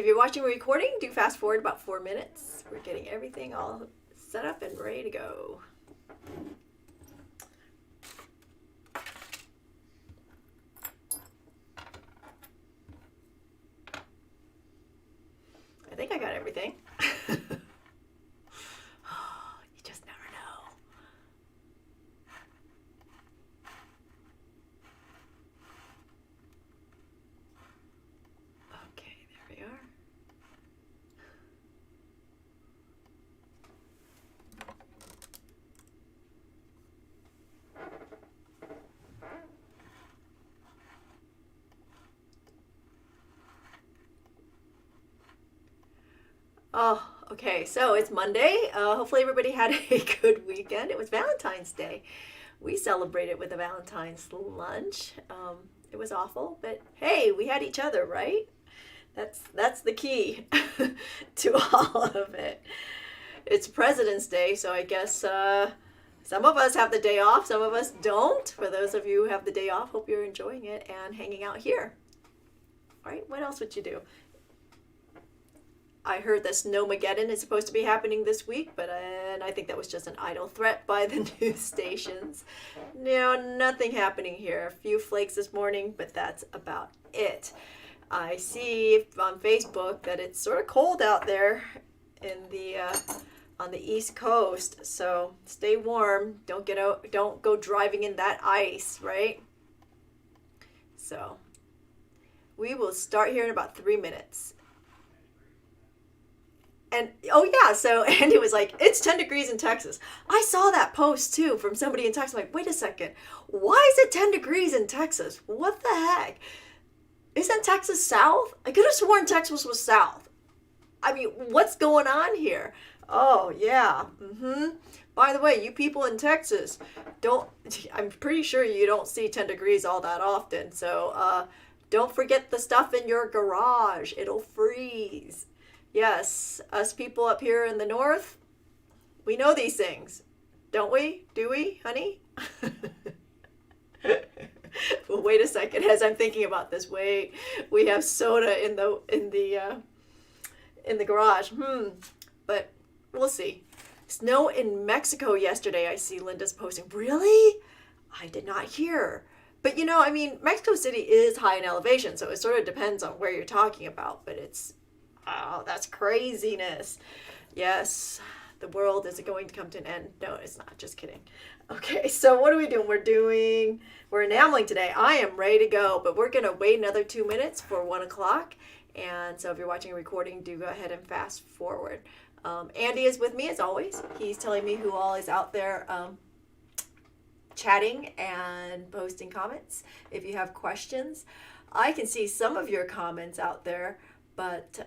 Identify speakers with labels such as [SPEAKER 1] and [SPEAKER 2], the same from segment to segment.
[SPEAKER 1] If you're watching a recording, do fast forward about 4 minutes. We're getting everything all set up and ready to go. I think I got everything. You just never know. Okay, there we are. Oh, okay. So it's Monday. Hopefully everybody had a good weekend. It was Valentine's Day. We celebrated with a Valentine's lunch. It was awful, but hey, we had each other, right? That's the key to all of it. It's President's Day, so I guess some of us have the day off, some of us don't. For those of you who have the day off, hope you're enjoying it and hanging out here. All right, what else would you do? I heard that Snowmageddon is supposed to be happening this week, but I think that was just an idle threat by the news stations. No, nothing happening here. A few flakes this morning, but that's about it. I see on Facebook that it's sort of cold out there in the on the East Coast, so stay warm. Don't go driving in that ice, right? So we will start here in about 3 minutes. And, oh yeah, so Andy was like, it's 10 degrees in Texas. I saw that post too from somebody in Texas. I'm like, wait a second. Why is it 10 degrees in Texas? What the heck? Isn't Texas south? I could have sworn Texas was south. I mean, what's going on here? Oh, yeah. By the way, you people in Texas, I'm pretty sure you don't see 10 degrees all that often. So don't forget the stuff in your garage. It'll freeze. Yes, us people up here in the north, we know these things, don't we? Do we, honey? Well, wait a second. As I'm thinking about this, wait, we have soda in the garage. But we'll see. Snow in Mexico yesterday. I see Linda's posting. Really? I did not hear. But you know, I mean, Mexico City is high in elevation, so it sort of depends on where you're talking about. But oh, that's craziness. Yes, the world is going to come to an end. No, it's not. Just kidding. Okay, so what are we doing? We're enameling today. I am ready to go, but we're going to wait another 2 minutes for 1 o'clock. And so if you're watching a recording, do go ahead and fast forward. Andy is with me as always. He's telling me who all is out there chatting and posting comments. If you have questions, I can see some of your comments out there. But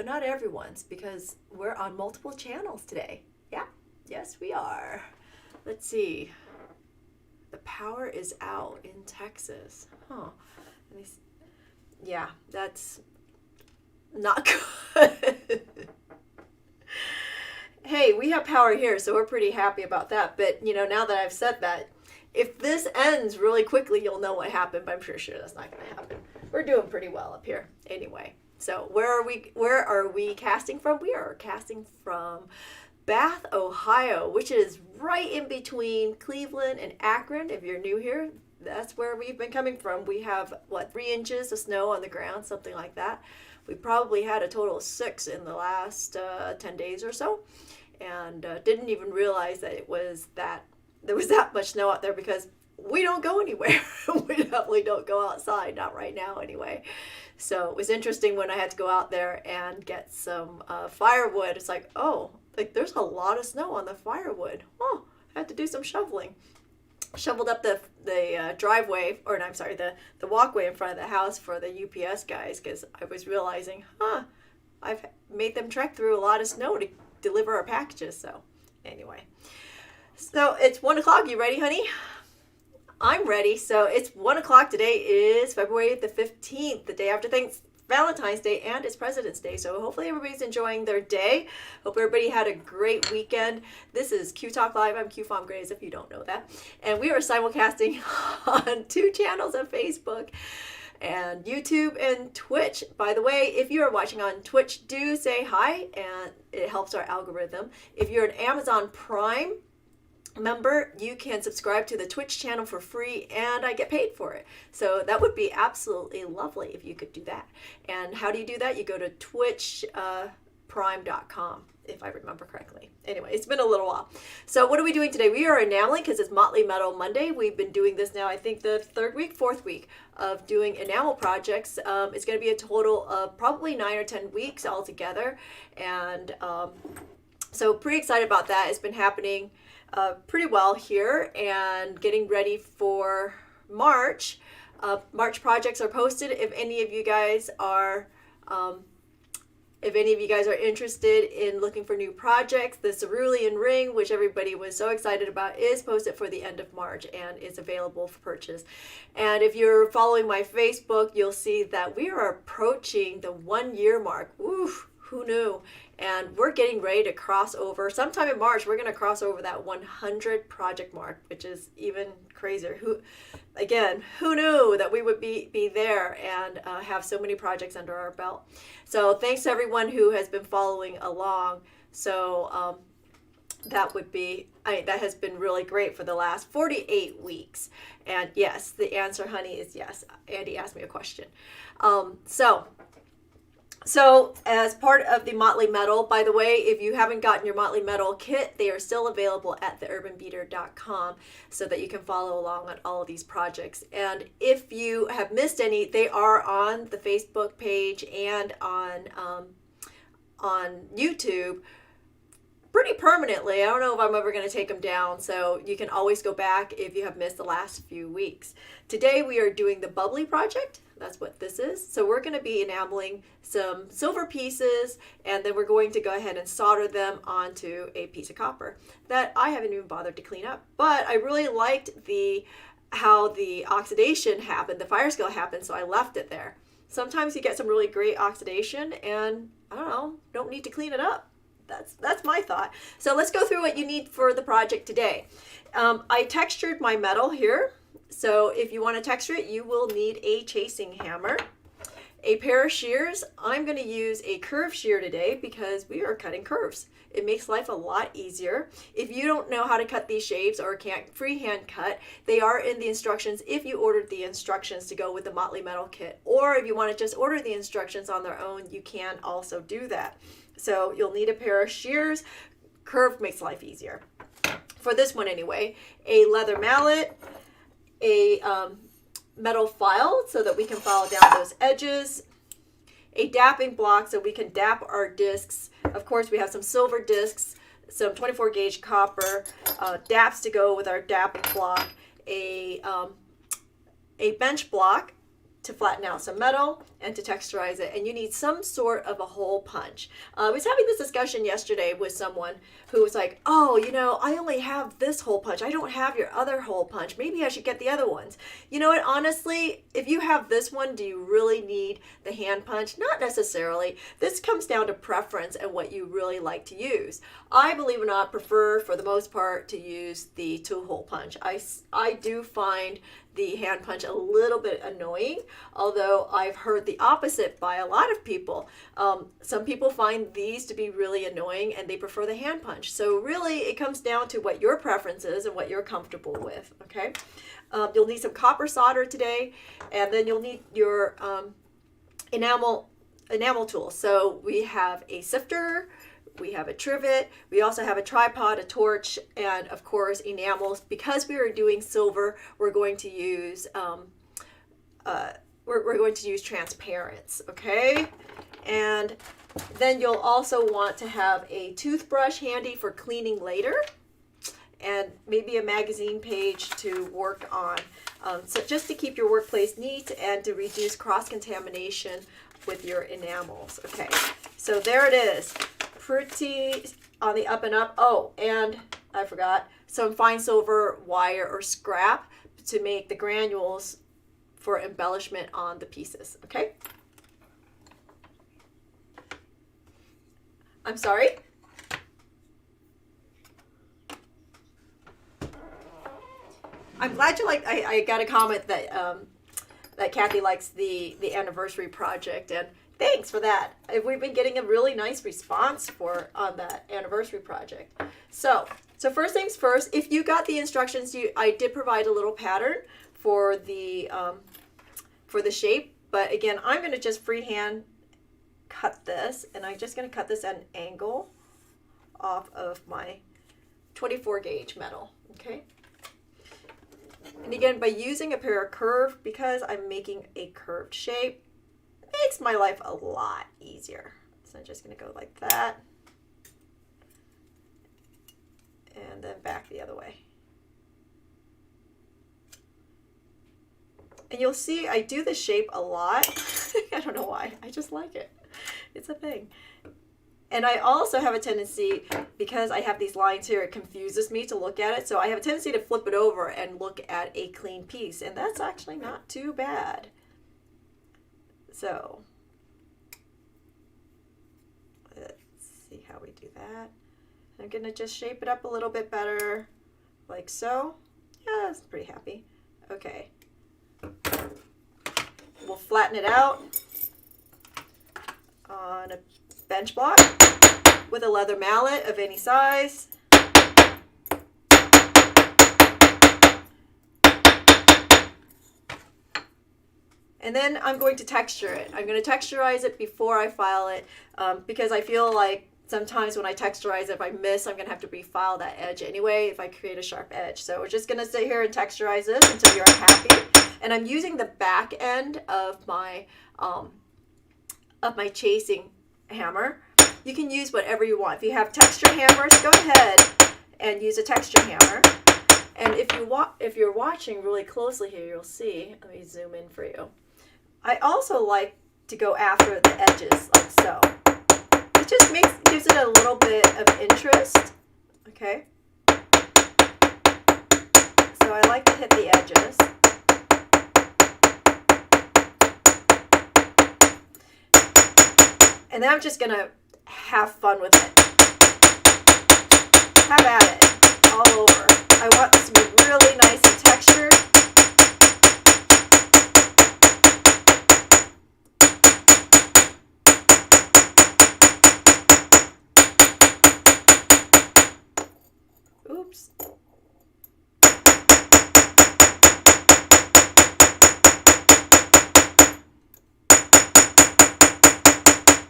[SPEAKER 1] not everyone's, because we're on multiple channels today. Yeah, yes we are. Let's see. The power is out in Texas. Huh. Yeah, that's not good. Hey, we have power here, so we're pretty happy about that. But, you know, now that I've said that, if this ends really quickly, you'll know what happened, but I'm sure that's not going to happen. We're doing pretty well up here anyway. So where are we casting from? We are casting from Bath, Ohio, which is right in between Cleveland and Akron. If you're new here, that's where we've been coming from. We have, 3 inches of snow on the ground, something like that. We probably had a total of 6 in the last 10 days or so, and didn't even realize that there was that much snow out there, because we don't go anywhere. We definitely don't go outside, not right now anyway. So it was interesting when I had to go out there and get some firewood. It's like, oh, there's a lot of snow on the firewood. Oh, I had to do some shoveling. Shoveled up the driveway, or no, I'm sorry, the walkway in front of the house for the UPS guys, because I was realizing, I've made them trek through a lot of snow to deliver our packages. So anyway, so it's 1 o'clock. You ready, honey? I'm ready. So it's 1 o'clock. Today is February the 15th, the day after Valentine's Day, and it's President's Day. So hopefully everybody's enjoying their day. Hope everybody had a great weekend. This is Q Talk Live. I'm Q Fom Grays, if you don't know that. And we are simulcasting on 2 channels on Facebook. and YouTube and Twitch. By the way, if you are watching on Twitch, do say hi, and it helps our algorithm. If you're an Amazon Prime member, you can subscribe to the Twitch channel for free, and I get paid for it. So that would be absolutely lovely if you could do that. And how do you do that? You go to twitchprime.com, if I remember correctly. Anyway, it's been a little while. So what are we doing today? We are enameling because it's Motley Metal Monday. We've been doing this now, I think the fourth week of doing enamel projects. It's going to be a total of probably 9 or 10 weeks altogether. And so pretty excited about that. It's been happening pretty well here, and getting ready for March. March projects are posted. If any of you guys are interested in looking for new projects, the cerulean ring, which everybody was so excited about, is posted for the end of March and is available for purchase. And if you're following my Facebook, you'll see that we are approaching the 1 year mark. Oof, who knew? And we're getting ready to cross over. Sometime in March, we're going to cross over that 100 project mark, which is even crazier. Who knew that we would be there and have so many projects under our belt? So thanks to everyone who has been following along. So that has been really great for the last 48 weeks. And yes, the answer, honey, is yes. Andy asked me a question. So as part of the Motley Metal, by the way, if you haven't gotten your Motley Metal kit, they are still available at theurbanbeater.com so that you can follow along on all of these projects. And if you have missed any, they are on the Facebook page and on YouTube pretty permanently. I don't know if I'm ever going to take them down, so you can always go back if you have missed the last few weeks. Today we are doing the Bubbly project. That's what this is. So we're going to be enameling some silver pieces, and then we're going to go ahead and solder them onto a piece of copper that I haven't even bothered to clean up. But I really liked how the oxidation happened, the fire scale happened, so I left it there. Sometimes you get some really great oxidation, and I don't need to clean it up. That's my thought. So let's go through what you need for the project today. I textured my metal here. So if you want to texture it, you will need a chasing hammer, a pair of shears. I'm going to use a curve shear today because we are cutting curves. It makes life a lot easier. If you don't know how to cut these shapes or can't freehand cut, they are in the instructions if you ordered the instructions to go with the Motley Metal kit. Or if you want to just order the instructions on their own, you can also do that. So you'll need a pair of shears. Curve makes life easier. For this one anyway, a leather mallet, a metal file so that we can file down those edges, a dapping block so we can dap our discs. Of course, we have some silver discs, some 24 gauge copper, daps to go with our dapping block, a bench block to flatten out some metal and to texturize it, and you need some sort of a hole punch. I was having this discussion yesterday with someone who was like, oh, I only have this hole punch. I don't have your other hole punch. Maybe I should get the other ones. You know what? Honestly, if you have this one, do you really need the hand punch? Not necessarily. This comes down to preference and what you really like to use. I, believe it or not, prefer for the most part to use the two hole punch. I do find the hand punch a little bit annoying, although I've heard the opposite by a lot of people. Some people find these to be really annoying and they prefer the hand punch. So really it comes down to what your preference is and what you're comfortable with, okay? You'll need some copper solder today, and then you'll need your enamel tool. So we have a sifter, we have a trivet, we also have a tripod, a torch, and of course enamels. Because we are doing silver, we're going to use transparents, okay? And then you'll also want to have a toothbrush handy for cleaning later, and maybe a magazine page to work on, so just to keep your workplace neat and to reduce cross-contamination with your enamels. Okay, so there it is, pretty on the up and up. Oh, and I forgot, some fine silver wire or scrap to make the granules for embellishment on the pieces, okay? I'm sorry? I'm glad you like, I got a comment that that Kathy likes the anniversary project, and thanks for that. We've been getting a really nice response on that anniversary project. So first things first, if you got the instructions, I did provide a little pattern for the shape, but again, I'm going to just freehand cut this, and I'm just going to cut this at an angle off of my 24 gauge metal, okay? And again, by using a pair of curve, because I'm making a curved shape, makes my life a lot easier. So I'm just going to go like that, and then back the other way. And you'll see I do this shape a lot. I don't know why. I just like it. It's a thing. And I also have a tendency, because I have these lines here, it confuses me to look at it. So I have a tendency to flip it over and look at a clean piece. And that's actually not too bad. So let's see how we do that. I'm going to just shape it up a little bit better, like so. Yeah, that's pretty happy. Okay. We'll flatten it out on a bench block with a leather mallet of any size. And then I'm going to texture it. I'm going to texturize it before I file it, because I feel like sometimes when I texturize it, if I miss, I'm going to have to refile that edge anyway if I create a sharp edge. So we're just going to sit here and texturize this until you're happy. And I'm using the back end of my chasing hammer. You can use whatever you want. If you have texture hammers, go ahead and use a texture hammer. And if you're watching really closely here, you'll see. Let me zoom in for you. I also like to go after the edges like so. It just gives it a little bit of interest. Okay. So I like to hit the edges. And then I'm just going to have fun with it. Have at it all over. I want this to be really nice and textured. Oops.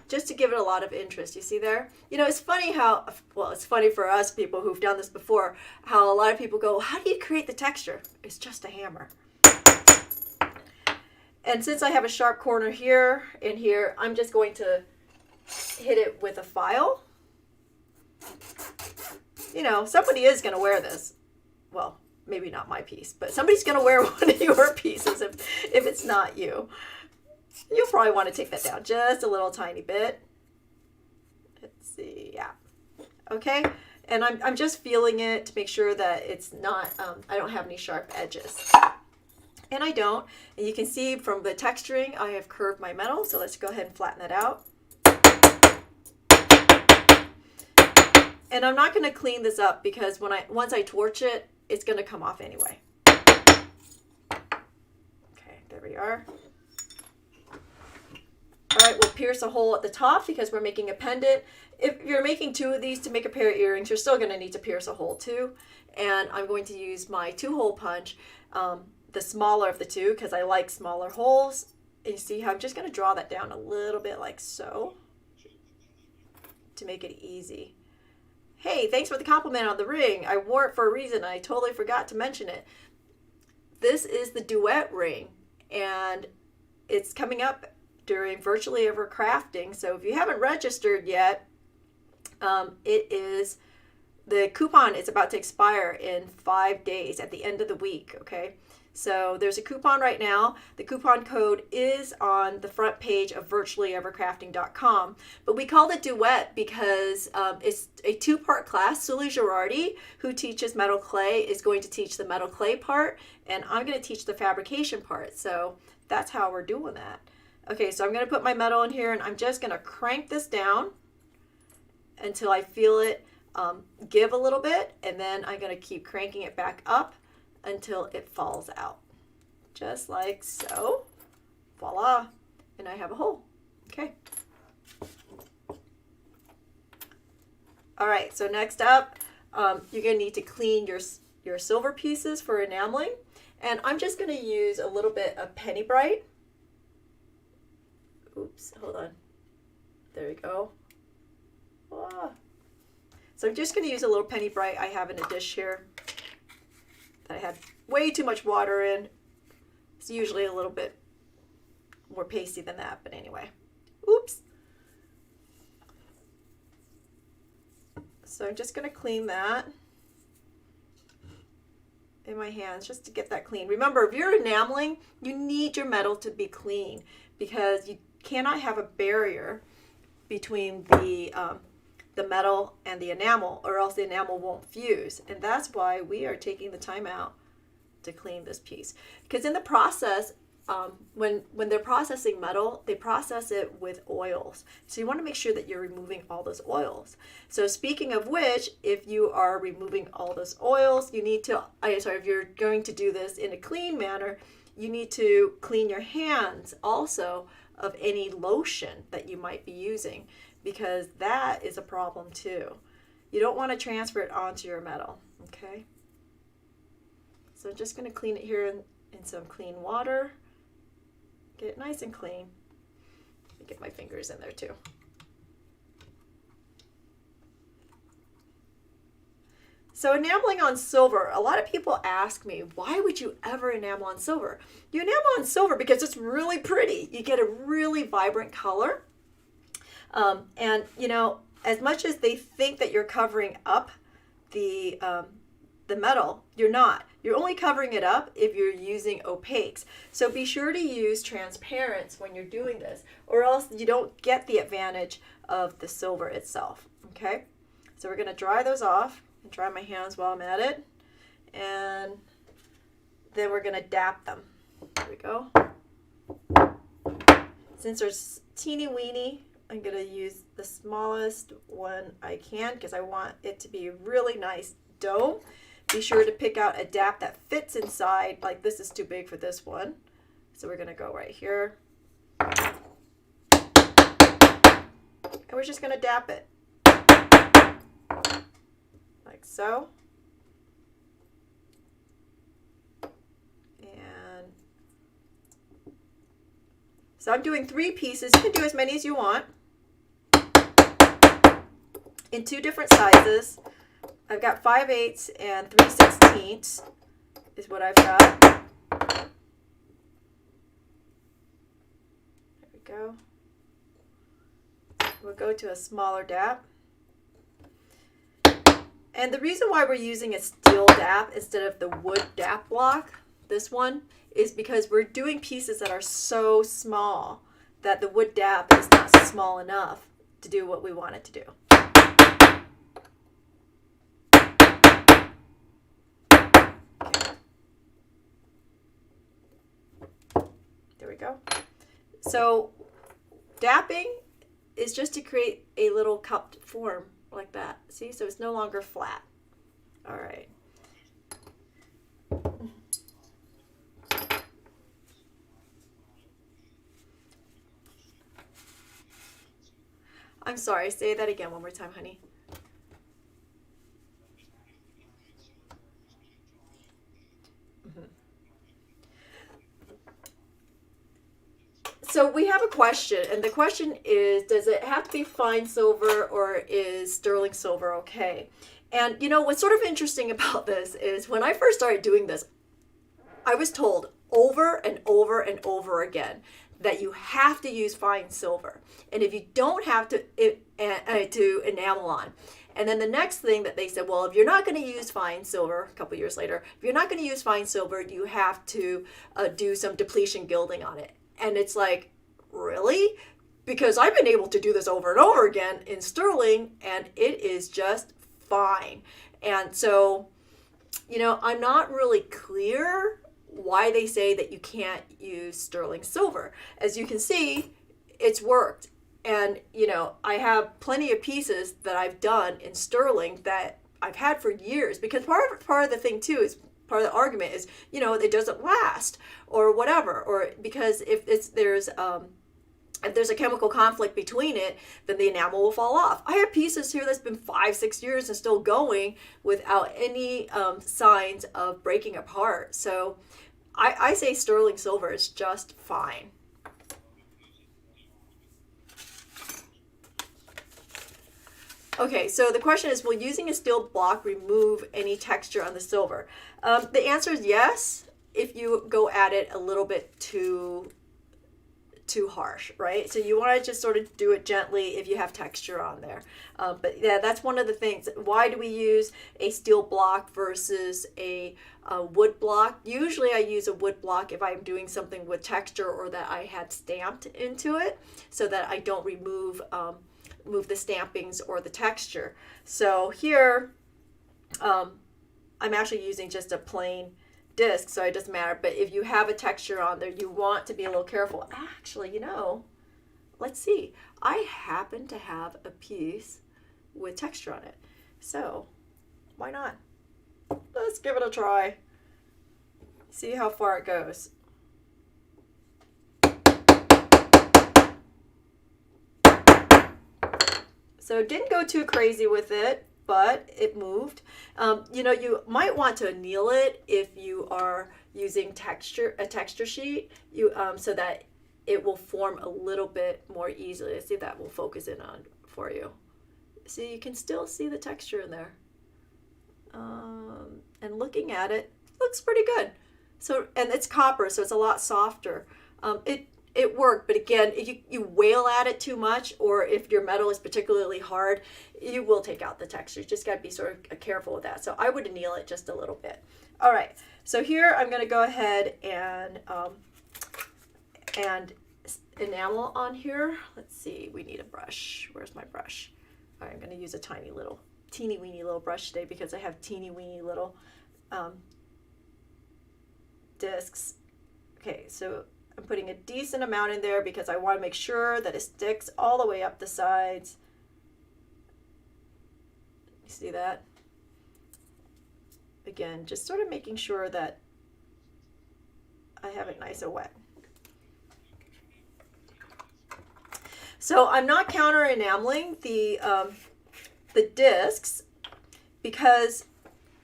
[SPEAKER 1] Just to give it a lot of interest. You see there? You know, it's funny how, well, it's funny for us people who've done this before, how a lot of people go, how do you create the texture? It's just a hammer. And since I have a sharp corner here and here, I'm just going to hit it with a file. You know, somebody is going to wear this. Well, maybe not my piece, but somebody's going to wear one of your pieces if it's not you. You'll probably want to take that down just a little tiny bit. Let's see, yeah. Okay, and I'm just feeling it to make sure that it's not, I don't have any sharp edges. And I don't. And you can see from the texturing, I have curved my metal, so let's go ahead and flatten that out. And I'm not going to clean this up because once I torch it, it's going to come off anyway. Okay, there we are. All right, we'll pierce a hole at the top because we're making a pendant. If you're making two of these to make a pair of earrings, you're still going to need to pierce a hole too. And I'm going to use my 2-hole punch, the smaller of the two, because I like smaller holes. And you see how I'm just going to draw that down a little bit like so to make it easy. Hey, thanks for the compliment on the ring. I wore it for a reason. I totally forgot to mention it. This is the duet ring, and it's coming up during Virtually Ever Crafting. So if you haven't registered yet, the coupon is about to expire in 5 days at the end of the week, okay? So there's a coupon right now. The coupon code is on the front page of virtuallyevercrafting.com. But we called it Duet because it's a 2-part class. Sully Girardi, who teaches metal clay, is going to teach the metal clay part, and I'm going to teach the fabrication part. So that's how we're doing that. Okay, so I'm going to put my metal in here, and I'm just going to crank this down until I feel it give a little bit, and then I'm going to keep cranking it back up until it falls out, just like so. voila, and I have a hole. Okay. All right, so next up, you're going to need to clean your silver pieces for enameling. And I'm just going to use a little bit of Penny Bright. Oops, hold on. There you go. Ah. So I'm just going to use a little Penny Bright I have in a dish here that I had way too much water in. It's usually a little bit more pasty than that, but anyway. Oops. So I'm just going to clean that in my hands just to get that clean. Remember, if you're enameling, you need your metal to be clean because you cannot have a barrier between the metal and the enamel, or else the enamel won't fuse. And that's why we are taking the time out to clean this piece. Because in the process, when they're processing metal, they process it with oils. So you want to make sure that you're removing all those oils. So speaking of which, if you are removing all those oils, you need to, if you're going to do this in a clean manner, you need to clean your hands also of any lotion that you might be using, because that is a problem too. You don't want to transfer it onto your metal, okay? So I'm just going to clean it here in some clean water. Get it nice and clean. Get my fingers in there too. So enameling on silver, a lot of people ask me, why would you ever enamel on silver? You enamel on silver because it's really pretty. You get a really vibrant color. And you know, as much as they think that you're covering up the metal, you're not. You're only covering it up if you're using opaques. So be sure to use transparents when you're doing this, or else you don't get the advantage of the silver itself, okay? So we're going to dry those off and dry my hands while I'm at it. And then we're going to dap them. There we go. Since they're teeny weeny, I'm going to use the smallest one I can because I want it to be a really nice dough. Be sure to pick out a dap that fits inside. Like this is too big for this one. So we're going to go right here. And we're just going to dap it. Like so. And so I'm doing 3 pieces. You can do as many as you want. In 2 different sizes. I've got 5/8 and 3/16 is what I've got. There we go. We'll go to a smaller dap. And the reason why we're using a steel dap instead of the wood dap block, this one, is because we're doing pieces that are so small that the wood dap is not small enough to do what we want it to do. There we go. So dapping is just to create a little cupped form like that. See, so it's no longer flat. All right. I'm sorry, say that again one more time, honey. So we have a question, and the question is, does it have to be fine silver or is sterling silver okay? And you know, what's sort of interesting about this is when I first started doing this, I was told over and over and over again that you have to use fine silver. And if you don't have to enamel on. And then the next thing that they said, well, if you're not going to use fine silver, a couple years later, if you're not going to use fine silver, you have to do some depletion gilding on it. And it's like, really? Because I've been able to do this over and over again in sterling, and it is just fine. And so, you know, I'm not really clear why they say that you can't use sterling silver. As you can see, it's worked. And, you know, I have plenty of pieces that I've done in sterling that I've had for years. Because part of the thing, too, is part of the argument is, you know, it doesn't last or whatever, or because if there's a chemical conflict between it, then the enamel will fall off. I have pieces here that's been 5-6 years and still going without any signs of breaking apart. So I say sterling silver is just fine. Okay, so the question is, will using a steel block remove any texture on the silver? The answer is yes, if you go at it a little bit too harsh, right? So you want to just sort of do it gently if you have texture on there. But yeah, that's one of the things. Why do we use a steel block versus a wood block? Usually I use a wood block if I'm doing something with texture or that I had stamped into it, so that I don't remove the stampings or the texture. So here I'm actually using just a plain disc, so it doesn't matter. But if you have a texture on there, you want to be a little careful. Actually, you know, let's see. I happen to have a piece with texture on it, so why not? Let's give it a try. See how far it goes. So didn't go too crazy with it, but it moved. You know, you might want to anneal it if you are using a texture sheet, so that it will form a little bit more easily. Let's see if that will focus in on for you. See, you can still see the texture in there. And looking at it, looks pretty good. So, and it's copper, so it's a lot softer. It worked, but again, if you wail at it too much, or if your metal is particularly hard, you will take out the texture. You just got to be sort of careful with that. So I would anneal it just a little bit. All right, so here I'm going to go ahead and enamel on here. Let's see, we need a brush. Where's my brush? All right, I'm going to use a teeny weeny little brush today because I have teeny weeny little discs. Okay, so I'm putting a decent amount in there because I want to make sure that it sticks all the way up the sides. You see that? Again, just sort of making sure that I have it nice and wet. So I'm not counter enameling the discs because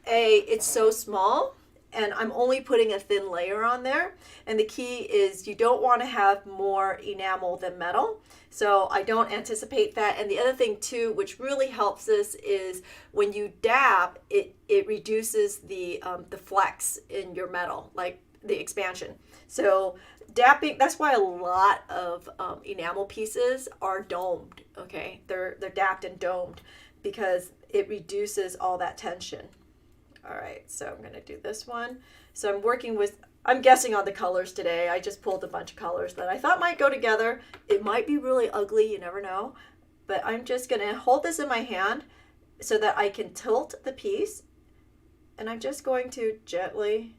[SPEAKER 1] it's so small, and I'm only putting a thin layer on there. And the key is you don't want to have more enamel than metal. So I don't anticipate that. And the other thing too, which really helps this, is when you dab, it reduces the flex in your metal, like the expansion. So dapping, that's why a lot of enamel pieces are domed, okay? They're dapped and domed because it reduces all that tension. All right, so I'm gonna do this one. So I'm guessing on the colors today. I just pulled a bunch of colors that I thought might go together. It might be really ugly, you never know. But I'm just gonna hold this in my hand so that I can tilt the piece. And I'm just going to gently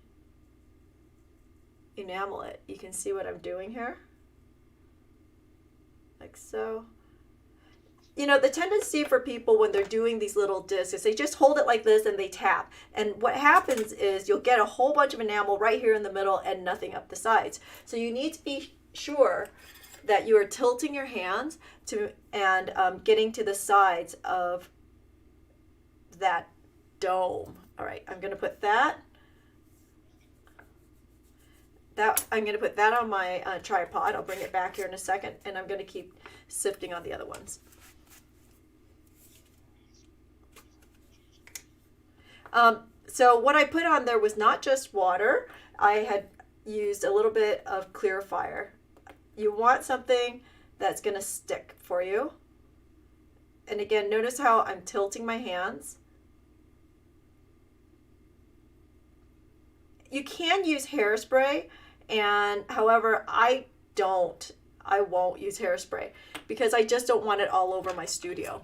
[SPEAKER 1] enamel it. You can see what I'm doing here. Like so. You know, the tendency for people when they're doing these little discs is they just hold it like this and they tap. And what happens is you'll get a whole bunch of enamel right here in the middle and nothing up the sides. So you need to be sure that you are tilting your hands and getting to the sides of that dome. All right, I'm going to put that. I'm going to put that on my tripod. I'll bring it back here in a second, and I'm going to keep sifting on the other ones. So what I put on there was not just water. I had used a little bit of clear fire. You want something that's going to stick for you. And again, notice how I'm tilting my hands. You can use hairspray, and however, I won't use hairspray because I just don't want it all over my studio.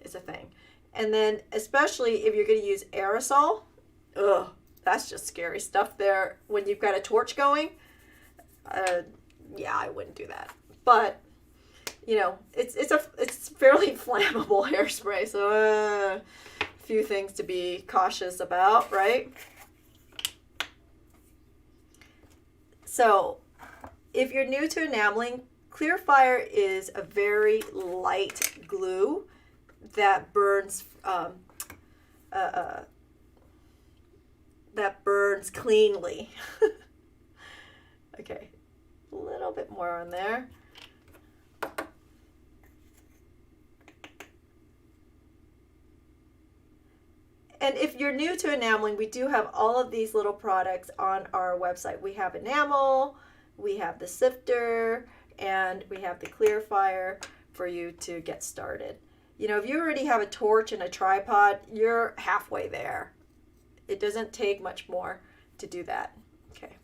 [SPEAKER 1] It's a thing. And then especially if you're going to use aerosol, that's just scary stuff there when you've got a torch going. Yeah, I wouldn't do that. But you know, it's fairly flammable hairspray, so a few things to be cautious about, right? So if you're new to enameling, Clearfire is a very light glue that burns cleanly. Okay, a little bit more on there. And if you're new to enameling, we do have all of these little products on our website. We have enamel, we have the sifter, and we have the Clearfire for you to get started. You know, if you already have a torch and a tripod, you're halfway there. It doesn't take much more to do that. Okay.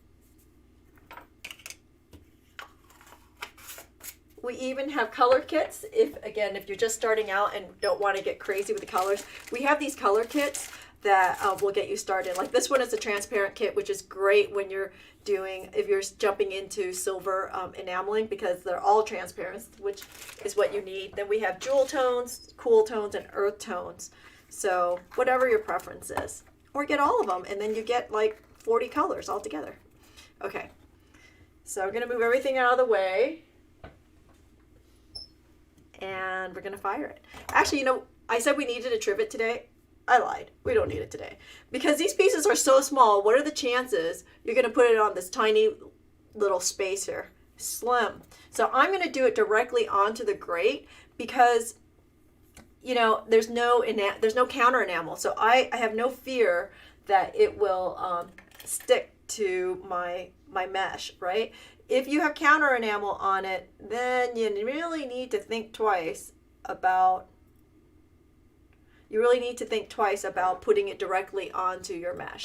[SPEAKER 1] We even have color kits. If you're just starting out and don't want to get crazy with the colors, we have these color kits that will get you started. Like this one is a transparent kit, which is great when you're if you're jumping into silver enameling, because they're all transparent, which is what you need. Then we have jewel tones, cool tones, and earth tones. So whatever your preference is, or get all of them, and then you get like 40 colors all together. Okay, so I'm gonna move everything out of the way. And we're gonna fire it. Actually, you know, I said we needed a trivet today. I lied. We don't need it today. Because these pieces are so small, what are the chances you're gonna put it on this tiny little space here? Slim. So I'm gonna do it directly onto the grate because, you know, there's no counter enamel. So I have no fear that it will stick to my mesh, right? If you have counter enamel on it, then you really need to think twice about putting it directly onto your mesh.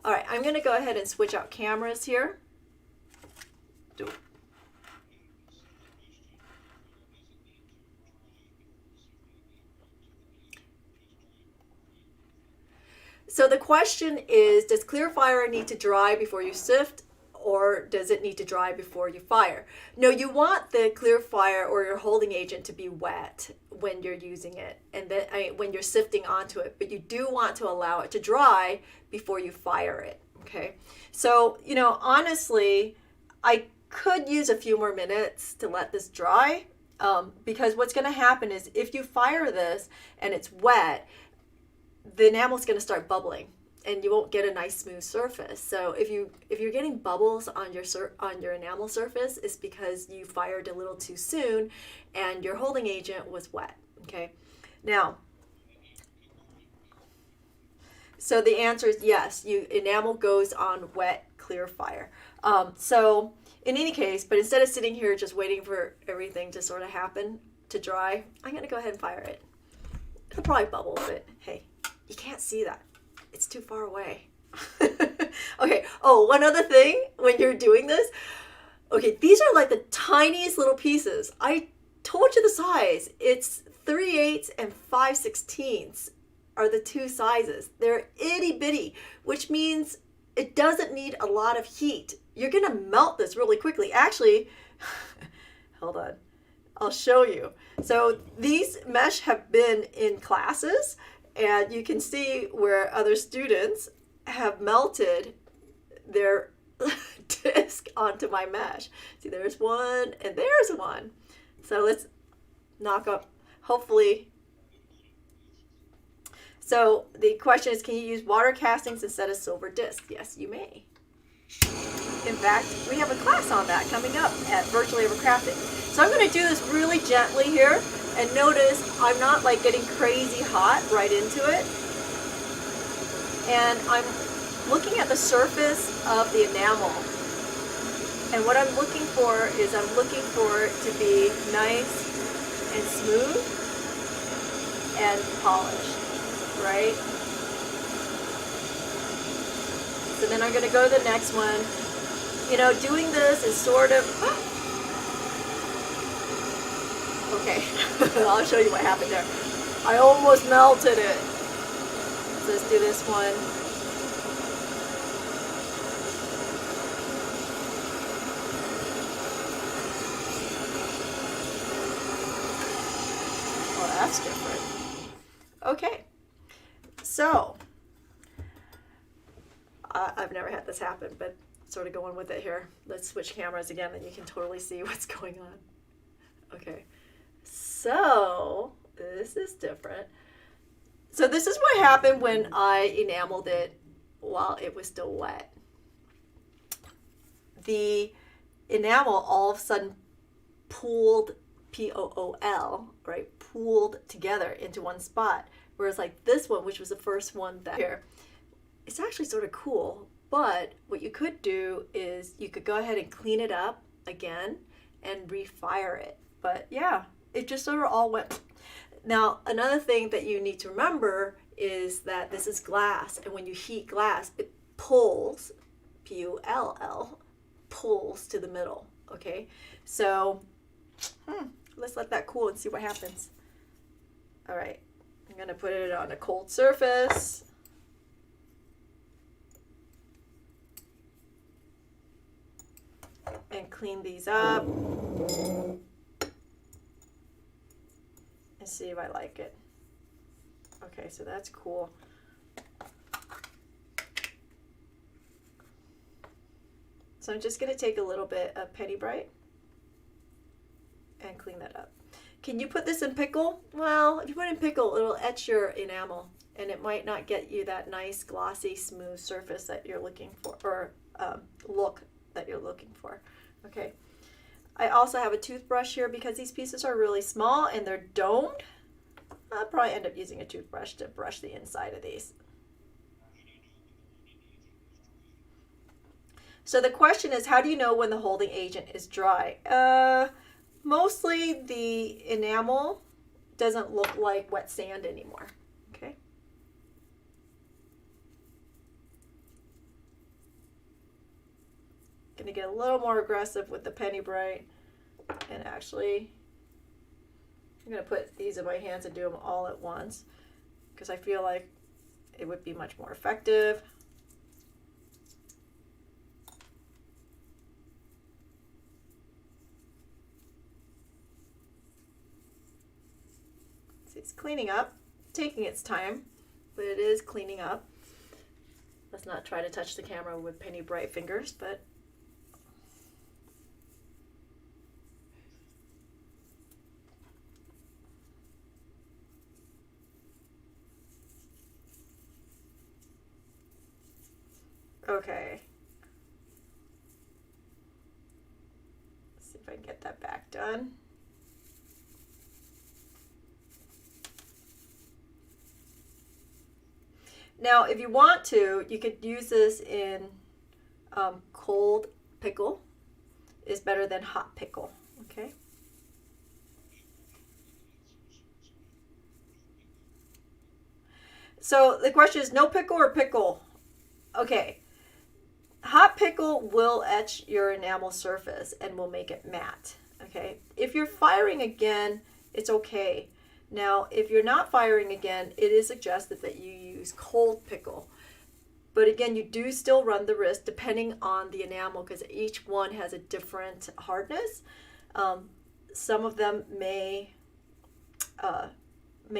[SPEAKER 1] All right, I'm going to go ahead and switch out cameras here. So the question is, does Clearfire need to dry before you sift, or does it need to dry before you fire? No, you want the Clearfire or your holding agent to be wet when you're using it, and then when you're sifting onto it, but you do want to allow it to dry before you fire it, okay? So, you know, honestly, I could use a few more minutes to let this dry, because what's gonna happen is if you fire this and it's wet, the enamel is gonna start bubbling, and you won't get a nice smooth surface. So if you're getting bubbles on your enamel surface, it's because you fired a little too soon and your holding agent was wet. Okay, now, so the answer is yes. Enamel goes on wet Clearfire. So in any case, but instead of sitting here just waiting for everything to sort of happen to dry, I'm gonna go ahead and fire it. It'll probably bubble, but hey, you can't see that. It's too far away. Okay. Oh, one other thing when you're doing this. Okay, these are like the tiniest little pieces. I told you the size. It's 3/8 and 5/16 are the two sizes. They're itty bitty, which means it doesn't need a lot of heat. You're gonna melt this really quickly. Actually, hold on. I'll show you. So these mesh have been in classes, and you can see where other students have melted their disc onto my mesh. See, there's one and there's one. So let's knock up, hopefully. So the question is, can you use water castings instead of silver discs? Yes, you may. In fact, we have a class on that coming up at Virtually Overcrafted. So I'm going to do this really gently here. And notice I'm not like getting crazy hot right into it. And I'm looking at the surface of the enamel. And what I'm looking for is I'm looking for it to be nice and smooth and polished, right? So then I'm going to go to the next one. You know, doing this is sort of... Okay, I'll show you what happened there. I almost melted it. So let's do this one. Oh, that's different. Okay, so I've never had this happen, but sort of going with it here. Let's switch cameras again, then you can totally see what's going on. Okay, so this is different. So this is what happened when I enameled it while it was still wet. The enamel all of a sudden pooled, P-O-O-L, right, pooled together into one spot. Whereas like this one, which was the first one that here, it's actually sort of cool. But what you could do is you could go ahead and clean it up again and refire it. But yeah, it just sort of all went. Now, another thing that you need to remember is that this is glass, and when you heat glass, it pulls, P-U-L-L, pulls to the middle, okay? So, let's let that cool and see what happens. All right, I'm gonna put it on a cold surface. And clean these up. And see if I like it. Okay, so that's cool. So I'm just going to take a little bit of Penny Bright and clean that up. Can you put this in pickle? Well, if you put it in pickle, it'll etch your enamel, and it might not get you that nice, glossy, smooth surface that you're looking for, or look that you're looking for. Okay. I also have a toothbrush here because these pieces are really small and they're domed. I'll probably end up using a toothbrush to brush the inside of these. So the question is, how do you know when the holding agent is dry? Mostly the enamel doesn't look like wet sand anymore. Okay. Gonna get a little more aggressive with the Penny Bright, and actually I'm gonna put these in my hands and do them all at once because I feel like it would be much more effective. See, it's cleaning up, taking its time, but it is cleaning up. Let's not try to touch the camera with Penny Bright fingers, but okay. Let's see if I can get that back done. Now, if you want to, you could use this in cold pickle. Is better than hot pickle, okay? So the question is, no pickle or pickle? Okay. Hot pickle will etch your enamel surface and will make it matte, okay? If you're firing again, it's okay. Now, if you're not firing again, it is suggested that you use cold pickle. But again, you do still run the risk depending on the enamel because each one has a different hardness. Some of them may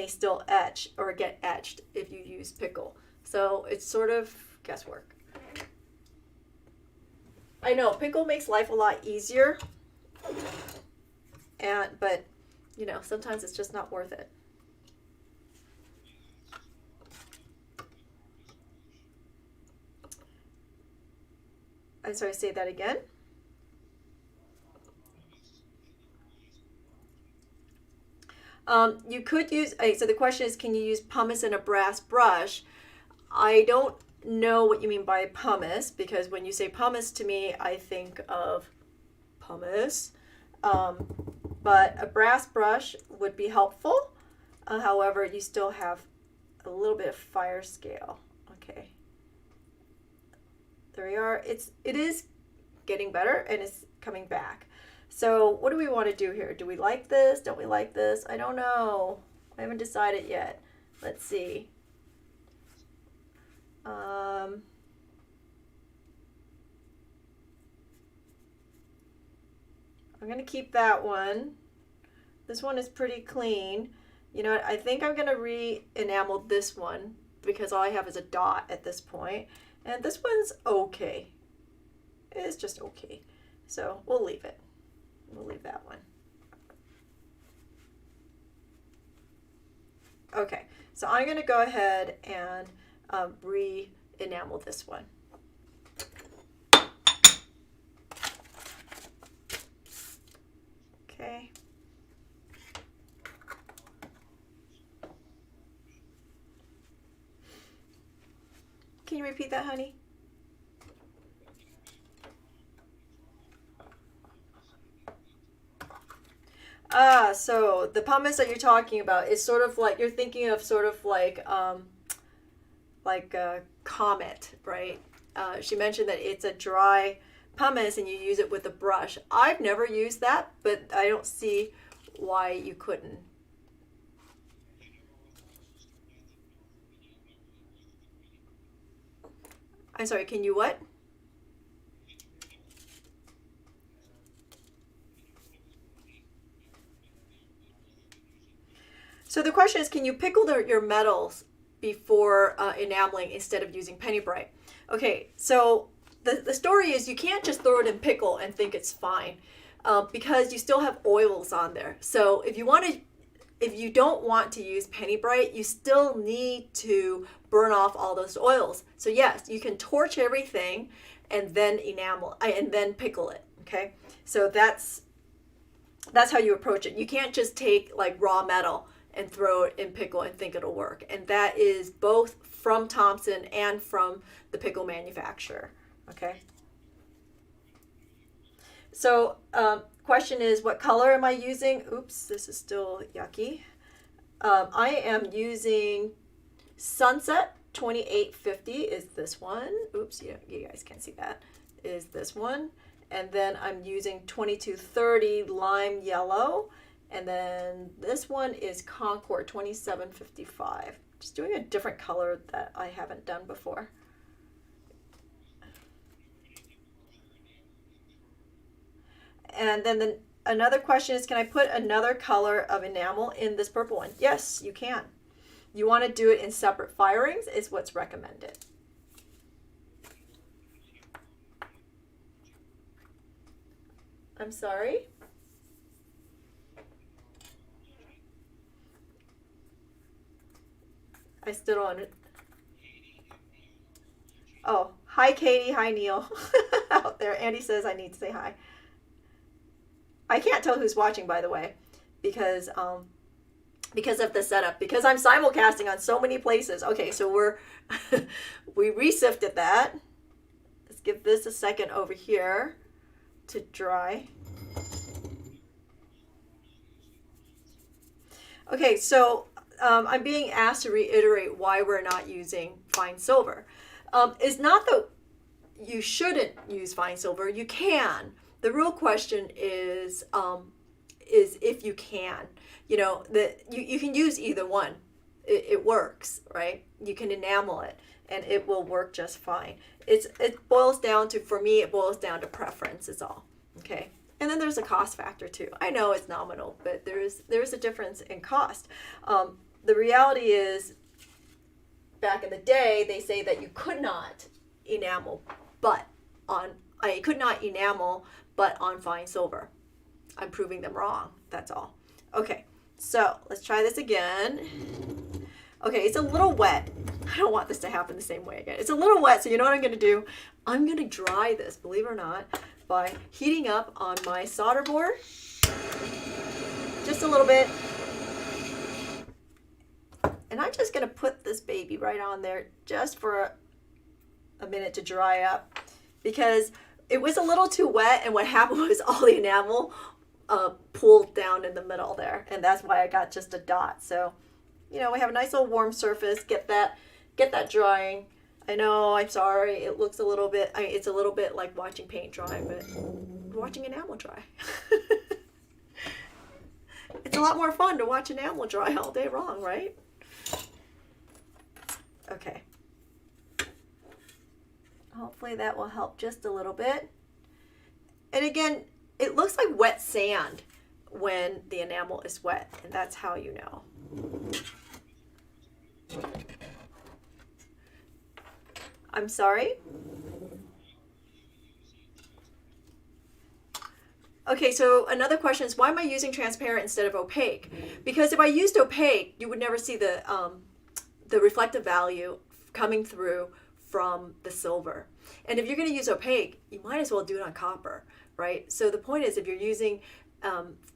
[SPEAKER 1] still etch or get etched if you use pickle. So it's sort of guesswork. I know pickle makes life a lot easier, but you know, sometimes it's just not worth it. I'm sorry, say that again. You could use, so the question is, can you use pumice in a brass brush? I don't know what you mean by pumice, because when you say pumice to me, I think of pumice. But a brass brush would be helpful. However, you still have a little bit of fire scale. Okay. There we are. It is getting better and it's coming back. So what do we want to do here? Do we like this? Don't we like this? I don't know. I haven't decided yet. Let's see. I'm going to keep that one. This one is pretty clean. You know what? I think I'm going to re-enamel this one because all I have is a dot at this point. And this one's okay. It's just okay. So we'll leave it. We'll leave that one. Okay, so I'm going to go ahead and re-enamel this one. Okay. Can you repeat that, honey? So the pumice that you're talking about is sort of like, you're thinking of sort of like a comet, right? She mentioned that it's a dry pumice and you use it with a brush. I've never used that, but I don't see why you couldn't. I'm sorry, can you what? So the question is, can you pickle your metals before enameling instead of using penny bright? Okay, so the story is you can't just throw it in pickle and think it's fine because you still have oils on there. So if you don't want to use penny bright, you still need to burn off all those oils. So yes, you can torch everything and then enamel and then pickle it. Okay, so that's how you approach it. You can't just take like raw metal and throw it in pickle and think it'll work. And that is both from Thompson and from the pickle manufacturer. Okay. So question is, what color am I using? Oops, this is still yucky. I am using Sunset 2850 is this one. Oops, you guys can't see that. Is this one. And then I'm using 2230 lime yellow. And then this one is Concord 2755. Just doing a different color that I haven't done before. And then another question is, can I put another color of enamel in this purple one? Yes, you can. You want to do it in separate firings is what's recommended. I'm sorry? I still don't. Oh, hi Katie, hi Neil out there. Andy says I need to say hi. I can't tell who's watching, by the way, because of the setup, because I'm simulcasting on so many places. Okay, so we resifted that. Let's give this a second over here to dry. Okay, so I'm being asked to reiterate why we're not using fine silver. It's not that you shouldn't use fine silver. You can. The real question is if you can. You know, you can use either one. It works, right? You can enamel it, and it will work just fine. It boils down to, for me, it boils down to preference is all. Okay. And then there's a cost factor too. I know it's nominal, but there's a difference in cost. The reality is, back in the day, they say that you could not enamel, but on fine silver. I'm proving them wrong. That's all. Okay, so let's try this again. Okay, it's a little wet. I don't want this to happen the same way again. It's a little wet, so you know what I'm going to do? I'm going to dry this, believe it or not, by heating up on my solder board just a little bit. And I'm just going to put this baby right on there just for a minute to dry up, because it was a little too wet, and what happened was all the enamel pulled down in the middle there, and that's why I got just a dot. So, you know, we have a nice little warm surface. Get that drying. I know, I'm sorry, it looks a little bit, it's a little bit like watching paint dry, but watching enamel dry. It's a lot more fun to watch enamel dry all day long, right? Okay. Hopefully that will help just a little bit. And again, it looks like wet sand when the enamel is wet, and that's how you know. I'm sorry? Okay, so another question is, why am I using transparent instead of opaque? Because if I used opaque, you would never see the reflective value coming through from the silver. And if you're going to use opaque, you might as well do it on copper, right? So the point is, if you're using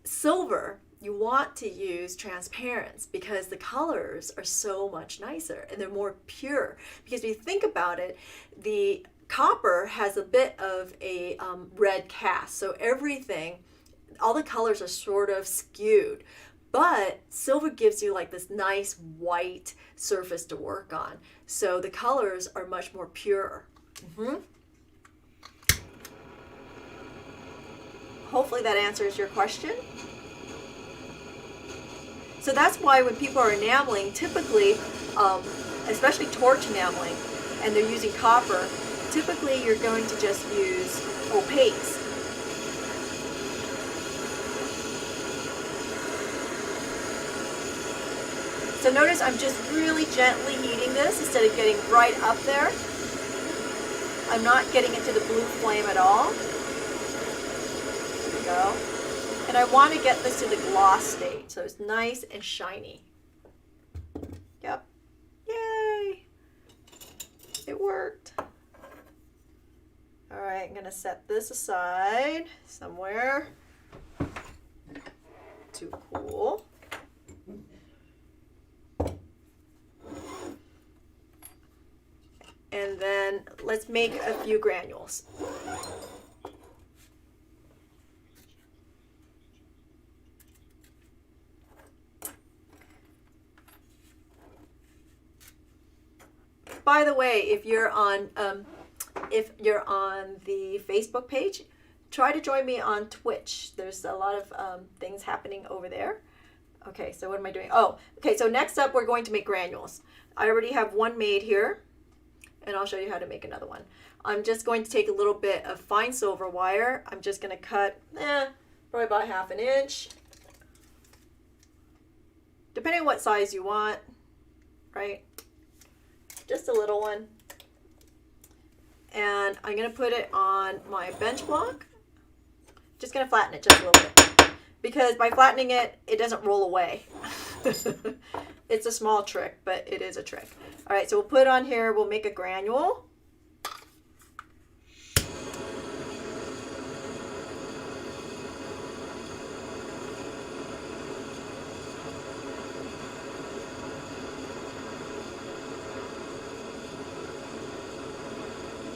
[SPEAKER 1] silver, you want to use transparents because the colors are so much nicer and they're more pure. Because if you think about it, the copper has a bit of a red cast, so everything, all the colors are sort of skewed. But silver gives you like this nice white surface to work on. So the colors are much more pure. Hopefully that answers your question. So that's why when people are enameling, typically, especially torch enameling, and they're using copper, typically you're going to just use opaques. So notice I'm just really gently heating this instead of getting right up there. I'm not getting into the blue flame at all. There we go. And I want to get this to the gloss state, so it's nice and shiny. Yep. Yay! It worked. All right, I'm going to set this aside somewhere to cool. And then let's make a few granules. By the way, if you're on the Facebook page, try to join me on Twitch. There's a lot of things happening over there. Okay, so what am I doing? Oh, okay, so next up we're going to make granules. I already have one made here, and I'll show you how to make another one. I'm just going to take a little bit of fine silver wire. I'm just going to cut probably about 1/2 inch, depending on what size you want, right? Just a little one. And I'm going to put it on my bench block. Just going to flatten it just a little bit, because by flattening it, it doesn't roll away. It's a small trick, but it is a trick. All right, so we'll put on here, we'll make a granule.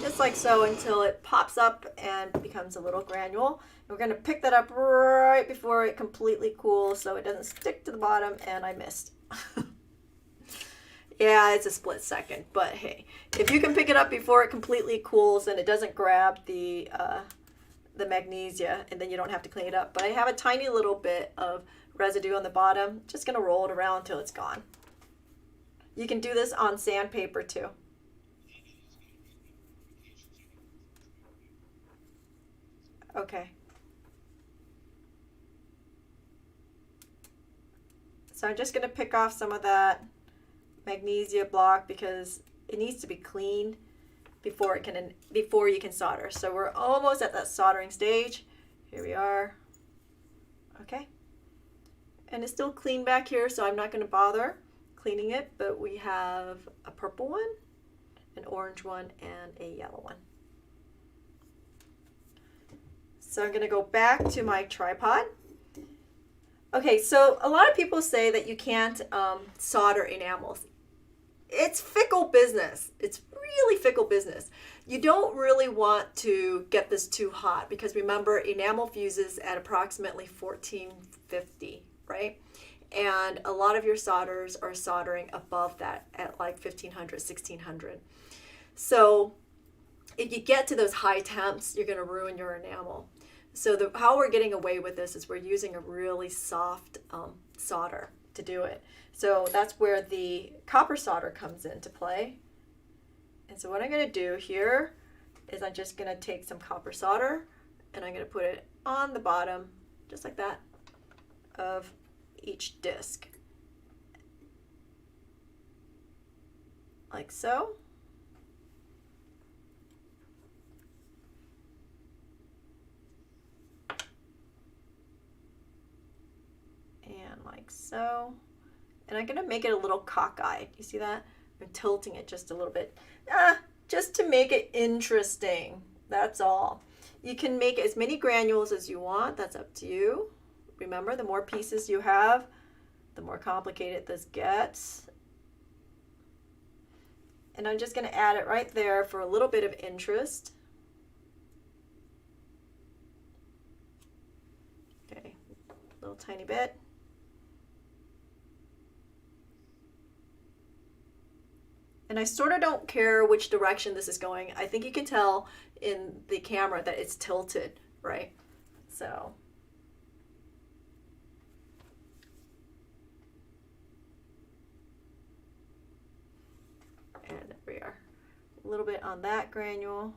[SPEAKER 1] Just like so, until it pops up and becomes a little granule. We're going to pick that up right before it completely cools so it doesn't stick to the bottom, and I missed. Yeah, it's a split second, but hey, if you can pick it up before it completely cools and it doesn't grab the magnesia, and then you don't have to clean it up. But I have a tiny little bit of residue on the bottom. Just going to roll it around until it's gone. You can do this on sandpaper too. Okay. So I'm just going to pick off some of that magnesia block because it needs to be cleaned before you can solder. So we're almost at that soldering stage. Here we are. Okay. And it's still clean back here, so I'm not going to bother cleaning it, but we have a purple one, an orange one, and a yellow one. So I'm going to go back to my tripod. Okay, so a lot of people say that you can't solder enamels. It's fickle business. It's really fickle business. You don't really want to get this too hot because remember, enamel fuses at approximately 1450, right? And a lot of your solders are soldering above that at like 1500, 1600. So if you get to those high temps, you're going to ruin your enamel. So how we're getting away with this is we're using a really soft solder to do it. So that's where the copper solder comes into play. And so what I'm going to do here is I'm just going to take some copper solder and I'm going to put it on the bottom, just like that, of each disc. Like so. like so. And I'm gonna make it a little cockeyed. You see that? I'm tilting it just a little bit. Just to make it interesting, that's all. You can make as many granules as you want, that's up to you. Remember, the more pieces you have, the more complicated this gets. And I'm just gonna add it right there for a little bit of interest. Okay, a little tiny bit. And I sort of don't care which direction this is going. I think you can tell in the camera that it's tilted, right? So. And there we are. A little bit on that granule.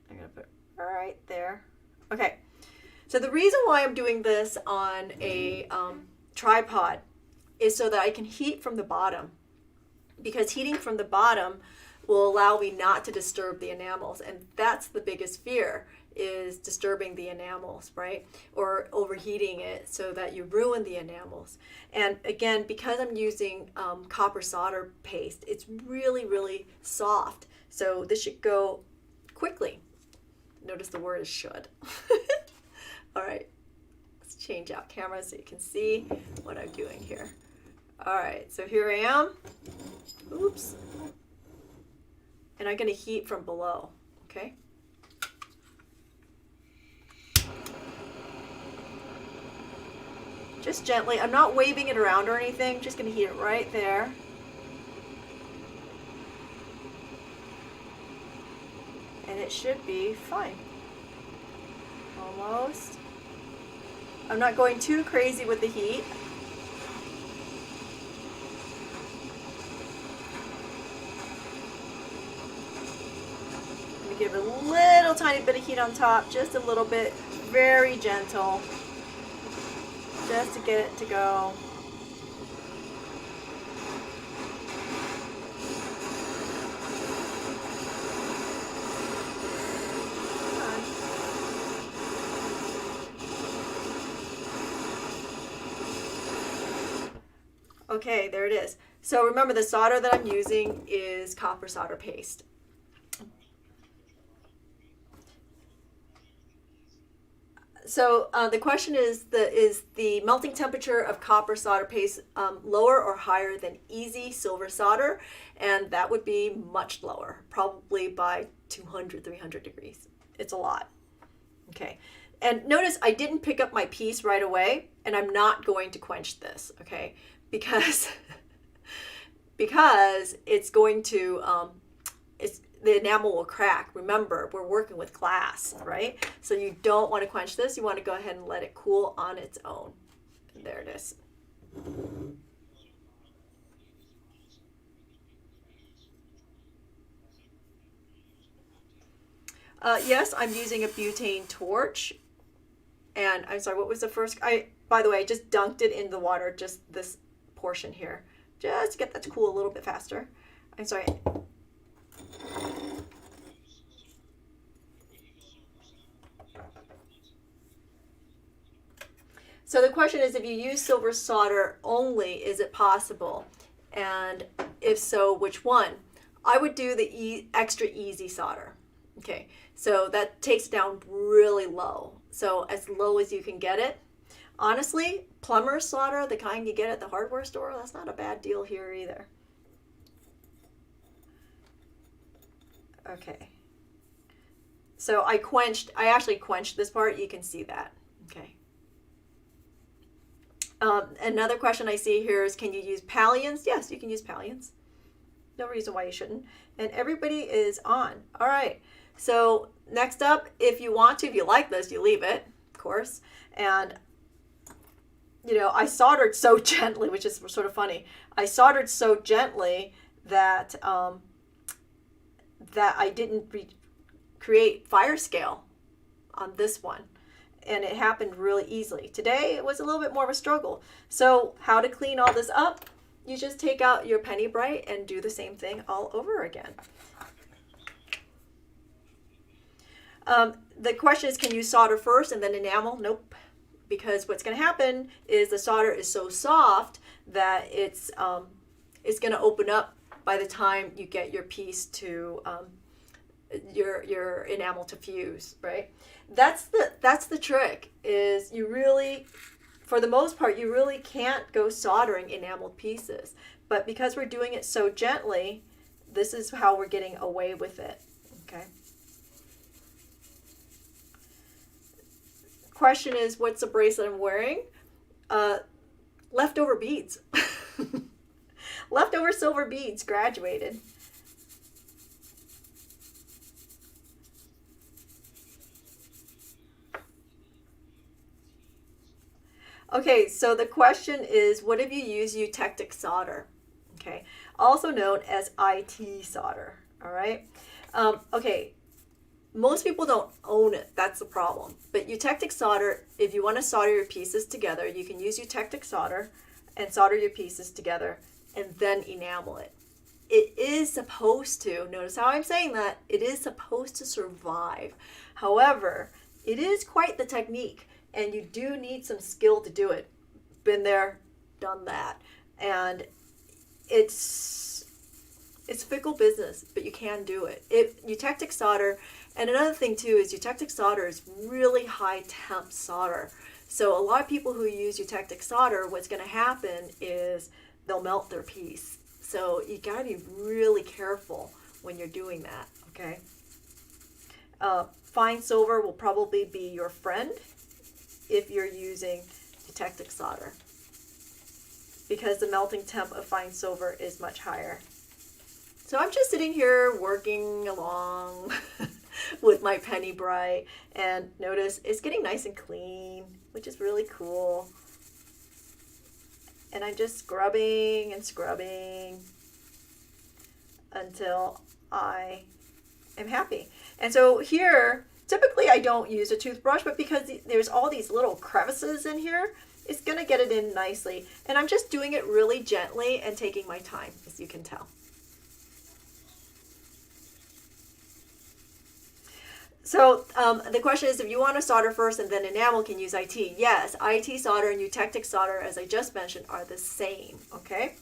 [SPEAKER 1] I'm gonna put it right there. Okay, so the reason why I'm doing this on a tripod is so that I can heat from the bottom. Because heating from the bottom will allow me not to disturb the enamels, and that's the biggest fear, is disturbing the enamels, right? Or overheating it so that you ruin the enamels. And again, because I'm using copper solder paste, it's really, really soft. So this should go quickly. Notice the word is should. All right, let's change out camera so you can see what I'm doing here. All right, so here I am. Oops. And I'm going to heat from below, okay? Just gently. I'm not waving it around or anything. I'm just going to heat it right there. And it should be fine. Almost. I'm not going too crazy with the heat. Give it a little tiny bit of heat on top, just a little bit, very gentle, just to get it to go. Okay, there it is. So remember, the solder that I'm using is copper solder paste. So the question is the melting temperature of copper solder paste lower or higher than easy silver solder? And that would be much lower, probably by 200, 300 degrees. It's a lot. Okay. And notice I didn't pick up my piece right away, and I'm not going to quench this, okay? Because it's going to, the enamel will crack. Remember, we're working with glass, right? So you don't want to quench this. You want to go ahead and let it cool on its own. And there it is. Yes, I'm using a butane torch. And I'm sorry, what was the first? By the way, I just dunked it in the water, just this portion here, just to get that to cool a little bit faster. I'm sorry. So the question is, if you use silver solder only, is it possible? And if so, which one? I would do the extra easy solder. Okay, so that takes it down really low. So as low as you can get it. Honestly, plumber's solder, the kind you get at the hardware store, that's not a bad deal here either. Okay. So I actually quenched this part. You can see that. Okay. Another question I see here is, can you use pallions? Yes, you can use pallions. No reason why you shouldn't. And everybody is on. All right. So next up, if you want to, if you like this, you leave it, of course. And, you know, I soldered so gently, which is sort of funny. I soldered so gently that, that I didn't create fire scale on this one. And it happened really easily. Today, it was a little bit more of a struggle. So how to clean all this up? You just take out your penny bright and do the same thing all over again. The question is, can you solder first and then enamel? Nope. because what's going to happen is the solder is so soft that it's going to open up by the time you get your piece to your enamel to fuse, right? That's the trick, is you really, for the most part, you really can't go soldering enameled pieces. But because we're doing it so gently, this is how we're getting away with it, okay? Question is, what's the bracelet I'm wearing? Leftover beads. Leftover silver beads, graduated. Okay, so the question is, what if you use eutectic solder? Okay, also known as IT solder, all right? Okay, most people don't own it, that's the problem. But eutectic solder, if you want to solder your pieces together, you can use eutectic solder and solder your pieces together and then enamel it. It is supposed to, notice how I'm saying that, it is supposed to survive. However, it is quite the technique, and you do need some skill to do it. Been there, done that. And it's fickle business, but you can do it. Eutectic solder, and another thing too is eutectic solder is really high temp solder. So a lot of people who use eutectic solder, what's going to happen is they'll melt their piece. So you got to be really careful when you're doing that, okay? Fine silver will probably be your friend if you're using eutectic solder, because the melting temp of fine silver is much higher. So I'm just sitting here working along with my penny bright, and notice it's getting nice and clean, which is really cool. And I'm just scrubbing and scrubbing until I am happy. And so here, typically I don't use a toothbrush, but because there's all these little crevices in here, it's going to get it in nicely. And I'm just doing it really gently and taking my time, as you can tell. So the question is, if you want to solder first and then enamel, can use IT? Yes, IT solder and eutectic solder, as I just mentioned, are the same, okay?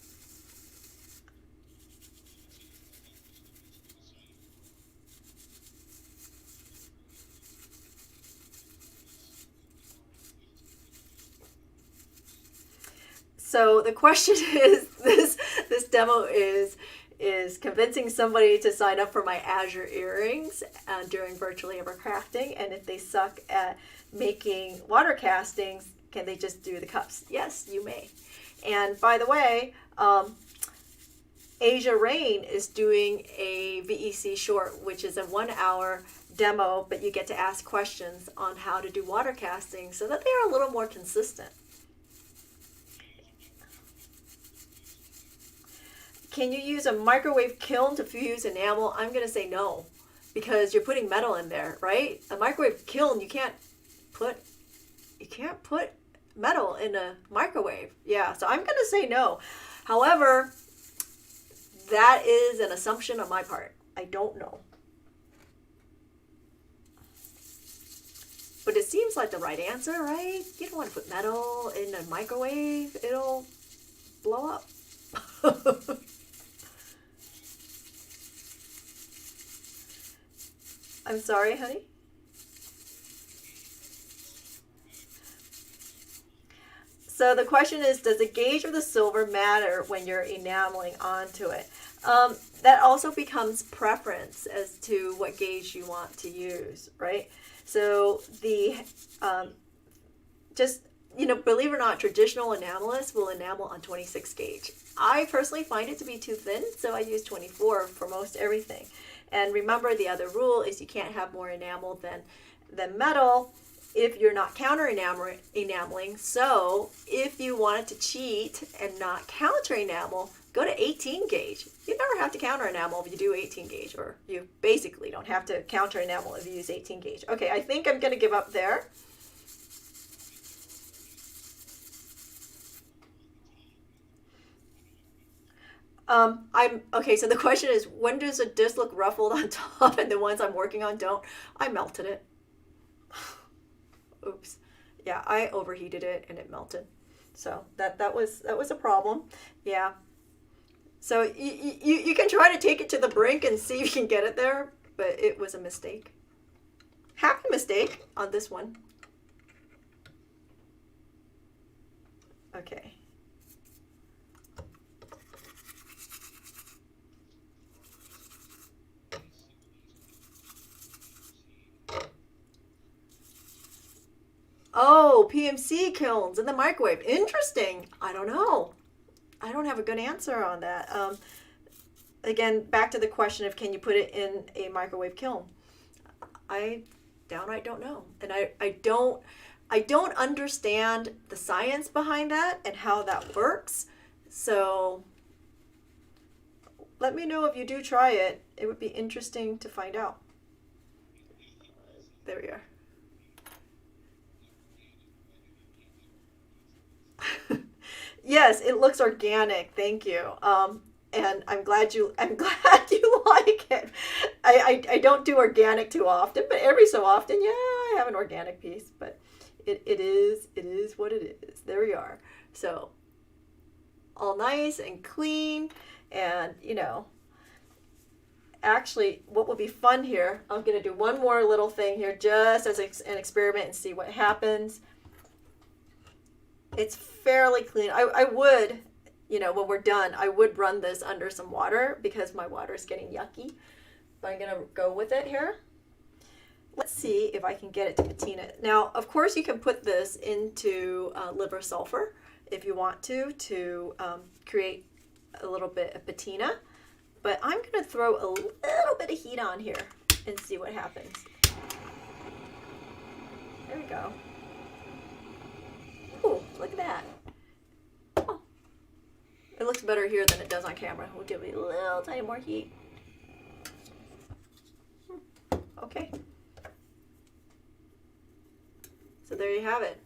[SPEAKER 1] So the question is, this demo is convincing somebody to sign up for my Azure earrings during virtually ever crafting, and if they suck at making water castings, can they just do the cups? Yes, you may. And by the way, Asia Rain is doing a VEC short, which is a 1-hour demo, but you get to ask questions on how to do water casting so that they are a little more consistent. Can you use a microwave kiln to fuse enamel? I'm going to say no, because you're putting metal in there, right? A microwave kiln, you can't put metal in a microwave. Yeah, so I'm going to say no. However, that is an assumption on my part. I don't know. But it seems like the right answer, right? You don't want to put metal in a microwave. It'll blow up. I'm sorry, honey. So the question is, does the gauge of the silver matter when you're enameling onto it? That also becomes preference as to what gauge you want to use, right? So the, believe it or not, traditional enamelists will enamel on 26 gauge. I personally find it to be too thin, so I use 24 for most everything. And remember, the other rule is you can't have more enamel than metal if you're not counter enameling. So if you wanted to cheat and not counter enamel, go to 18 gauge. You never have to counter enamel if you do 18 gauge, or you basically don't have to counter enamel if you use 18 gauge. Okay, I think I'm going to give up there. Okay, so the question is, when does a disc look ruffled on top and the ones I'm working on don't? I melted it. Oops. Yeah, I overheated it and it melted. So that was a problem. Yeah. So you can try to take it to the brink and see if you can get it there, but it was a mistake. Happy mistake on this one. Okay. Oh, PMC kilns in the microwave. Interesting. I don't know. I don't have a good answer on that. Again, back to the question of can you put it in a microwave kiln? I downright don't know. And I don't understand the science behind that and how that works. So let me know if you do try it. It would be interesting to find out. There we are. Yes, it looks organic. Thank you. And I'm glad you like it. I don't do organic too often, but every so often, yeah, I have an organic piece. But it is what it is. There we are. So all nice and clean, and actually, what will be fun here? I'm gonna do one more little thing here, just as an experiment, and see what happens. It's fairly clean. I would, when we're done, I would run this under some water because my water is getting yucky. But I'm going to go with it here. Let's see if I can get it to patina. Now, of course, you can put this into liver sulfur if you want to create a little bit of patina. But I'm going to throw a little bit of heat on here and see what happens. There we go. Ooh, look at that. Oh, it looks better here than it does on camera. We'll give it a little tiny more heat. Okay. So there you have it.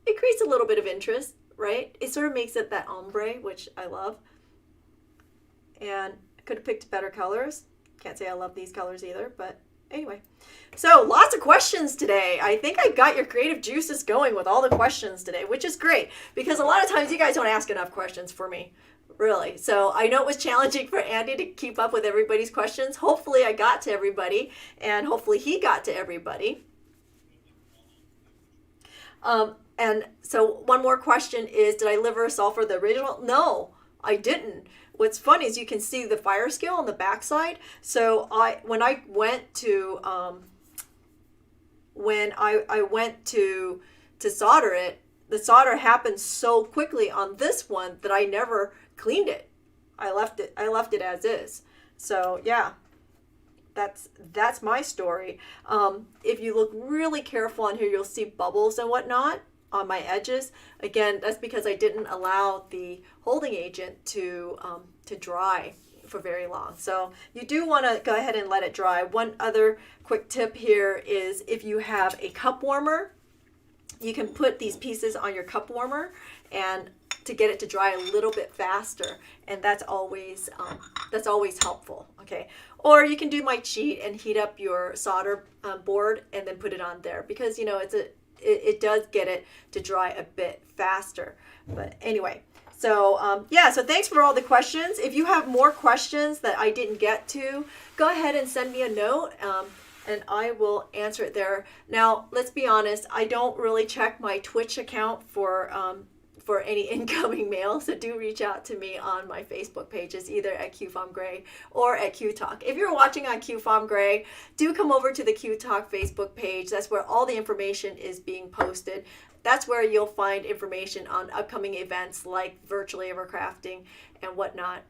[SPEAKER 1] It creates a little bit of interest, right? It sort of makes it that ombre, which I love. And I could have picked better colors. Can't say I love these colors either, but anyway. So lots of questions today. I think I got your creative juices going with all the questions today, which is great because a lot of times you guys don't ask enough questions for me, really. So I know it was challenging for Andy to keep up with everybody's questions. Hopefully I got to everybody, and hopefully he got to everybody. And so one more question is, did I liver sulfur the original? No, I didn't. What's funny is you can see the fire scale on the backside. So when I went to solder it, the solder happened so quickly on this one that I never cleaned it. I left it as is. So yeah, that's my story. If you look really careful on here, you'll see bubbles and whatnot on my edges. Again, that's because I didn't allow the holding agent to dry for very long. So you do want to go ahead and let it dry. One other quick tip here is if you have a cup warmer, you can put these pieces on your cup warmer and to get it to dry a little bit faster, and that's always helpful. Okay, or you can do my cheat and heat up your solder board and then put it on there because it does get it to dry a bit faster. But anyway, so so thanks for all the questions. If you have more questions that I didn't get to, go ahead and send me a note and I will answer it there. Now, let's be honest, I don't really check my Twitch account for any incoming mail, so do reach out to me on my Facebook pages, either at QFomGray or at Q Talk. If you're watching on QFomGray, do come over to the Q Talk Facebook page. That's where all the information is being posted. That's where you'll find information on upcoming events like virtual Evercrafting and whatnot.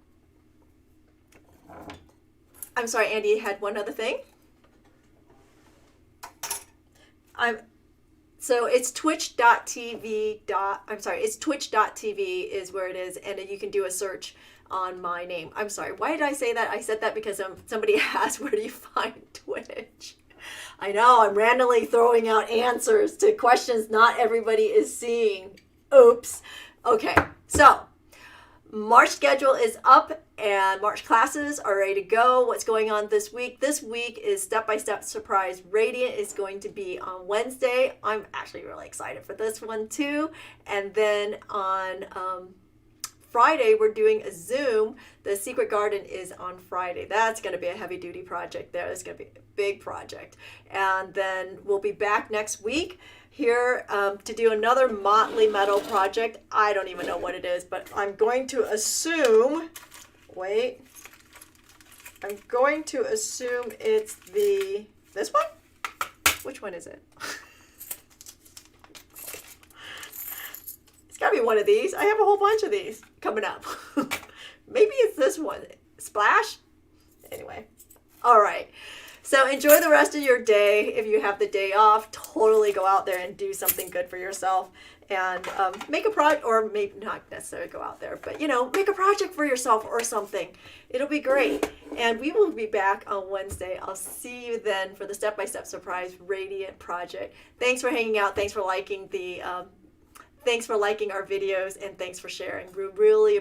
[SPEAKER 1] I'm sorry, Andy had one other thing. So it's twitch.tv. It's twitch.tv is where it is, and you can do a search on my name. I'm sorry, why did I say that? I said that because somebody asked, where do you find Twitch? I know, I'm randomly throwing out answers to questions not everybody is seeing. Oops. Okay, so March schedule is up and March classes are ready to go. What's going on this week? This week is Step by Step Surprise Radiant is going to be on Wednesday. I'm actually really excited for this one too. And then on Friday, we're doing a Zoom. The Secret Garden is on Friday. That's going to be a heavy duty project there. It's going to be a big project. And then we'll be back next week here to do another Motley metal project. I don't even know what it is, but I'm going to assume, I'm going to assume it's this one? Which one is it? It's gotta be one of these. I have a whole bunch of these coming up. Maybe it's this one. Splash? Anyway. All right. So enjoy the rest of your day. If you have the day off, totally go out there and do something good for yourself. And make a project, or maybe not necessarily go out there, but make a project for yourself or something. It'll be great. And we will be back on Wednesday. I'll see you then for the Step by Step Surprise Radiant project. Thanks for hanging out. Thanks for liking our videos, and thanks for sharing. We really